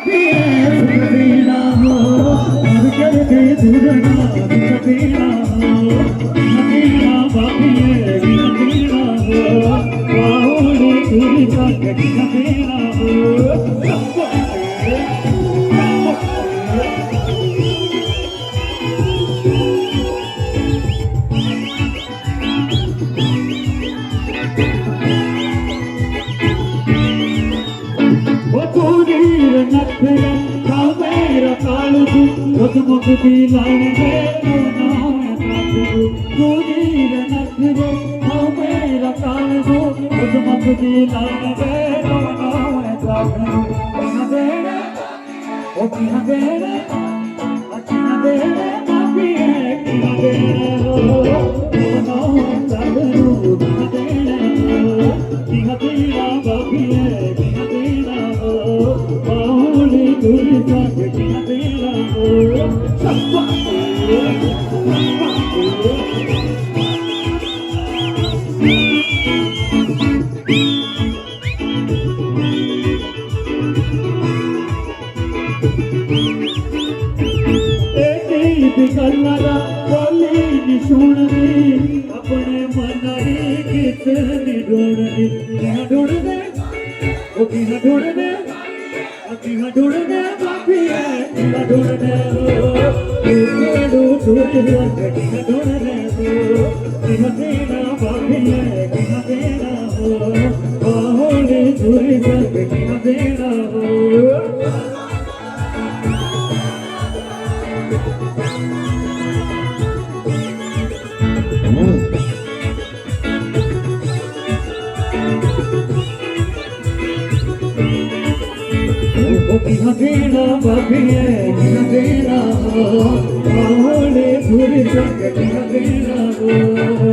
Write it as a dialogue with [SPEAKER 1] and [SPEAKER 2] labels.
[SPEAKER 1] देना हो और करके दूरना देना हो देना बाकी है देना हो बाहुली दूरी का देना हो मुक्ति लाने मेरा काल दो मुक्ति लाने अपने मन कितनी ढूंढने ढूंढने बाकी है ढूंढने देना बाकी है देना हो बाहुली दूरी देना हो देना बाकी है देना हो बाहुली दूरी देना हो